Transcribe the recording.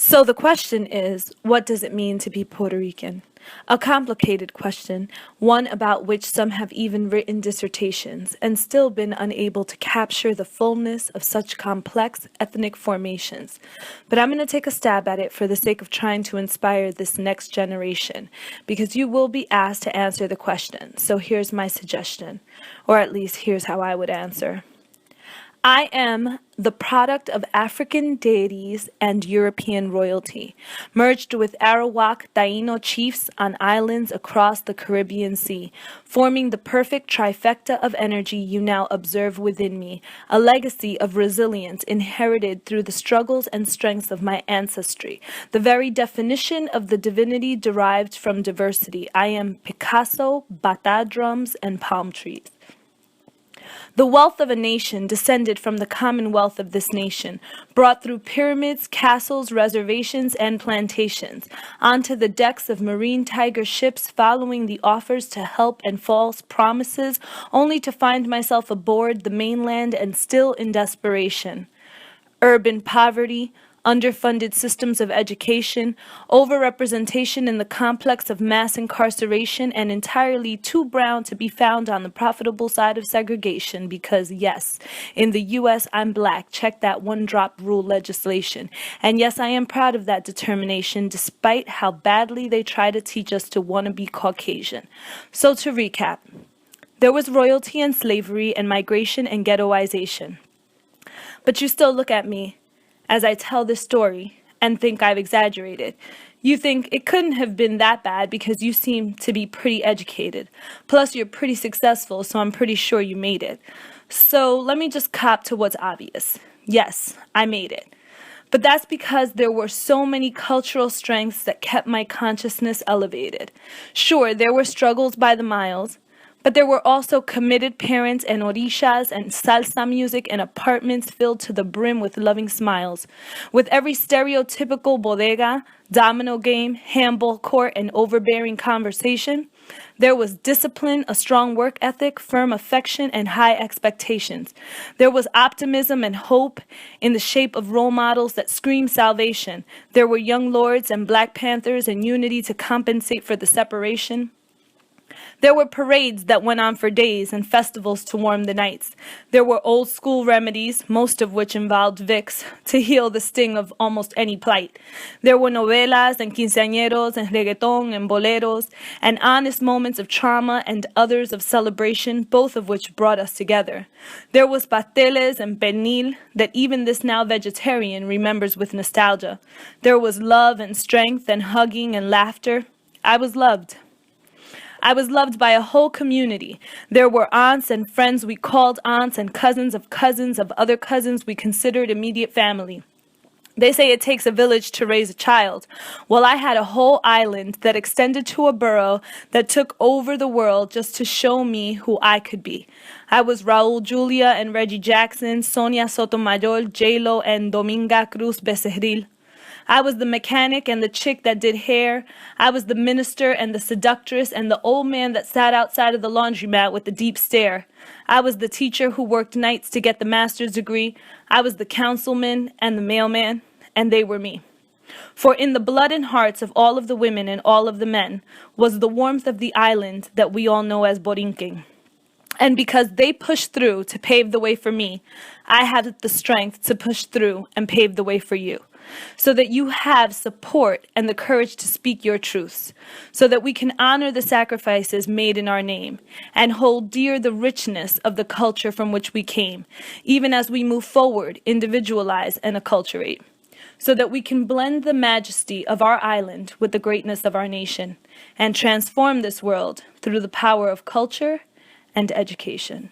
So the question is, what does it mean to be Puerto Rican? A complicated question, one about which some have even written dissertations and still been unable to capture the fullness of such complex ethnic formations. But I'm going to take a stab at it for the sake of trying to inspire this next generation, because you will be asked to answer the question. So here's my suggestion, or at least here's how I would answer. I am the product of African deities and European royalty, merged with Arawak Taino chiefs on islands across the Caribbean Sea, forming the perfect trifecta of energy you now observe within me, a legacy of resilience inherited through the struggles and strengths of my ancestry, the very definition of the divinity derived from diversity. I am Picasso, bata drums, and palm trees. The wealth of a nation descended from the commonwealth of this nation, brought through pyramids, castles, reservations, and plantations, onto the decks of marine tiger ships following the offers to help and false promises, only to find myself aboard the mainland and still in desperation. Urban poverty, underfunded systems of education, overrepresentation in the complex of mass incarceration, and entirely too brown to be found on the profitable side of segregation because, yes, in the U.S. I'm black, check that one-drop rule legislation. And yes, I am proud of that determination, despite how badly they try to teach us to want to be Caucasian. So to recap, there was royalty and slavery and migration and ghettoization. But you still look at me as I tell this story and think I've exaggerated. You think it couldn't have been that bad because you seem to be pretty educated. Plus, you're pretty successful, so I'm pretty sure you made it. So let me just cop to what's obvious. Yes, I made it. But that's because there were so many cultural strengths that kept my consciousness elevated. Sure, there were struggles by the miles, but there were also committed parents and orishas and salsa music and apartments filled to the brim with loving smiles. With every stereotypical bodega, domino game, handball court, and overbearing conversation, there was discipline, a strong work ethic, firm affection, and high expectations. There was optimism and hope in the shape of role models that screamed salvation. There were young lords and Black Panthers and unity to compensate for the separation. There were parades that went on for days and festivals to warm the nights. There were old school remedies, most of which involved Vicks, to heal the sting of almost any plight. There were novelas and quinceañeros and reggaeton and boleros and honest moments of trauma and others of celebration, both of which brought us together. There was pasteles and pernil that even this now vegetarian remembers with nostalgia. There was love and strength and hugging and laughter. I was loved. I was loved by a whole community. There were aunts and friends we called aunts and cousins of other cousins we considered immediate family. They say it takes a village to raise a child. Well, I had a whole island that extended to a borough that took over the world just to show me who I could be. I was Raul Julia and Reggie Jackson, Sonia Sotomayor, J-Lo, and Dominga Cruz Becerril. I was the mechanic and the chick that did hair. I was the minister and the seductress and the old man that sat outside of the laundromat with the deep stare. I was the teacher who worked nights to get the master's degree. I was the councilman and the mailman, and they were me. For in the blood and hearts of all of the women and all of the men was the warmth of the island that we all know as Borinquen. And because they pushed through to pave the way for me, I have the strength to push through and pave the way for you, so that you have support and the courage to speak your truths, so that we can honor the sacrifices made in our name and hold dear the richness of the culture from which we came, even as we move forward, individualize, and acculturate, so that we can blend the majesty of our island with the greatness of our nation and transform this world through the power of culture and education.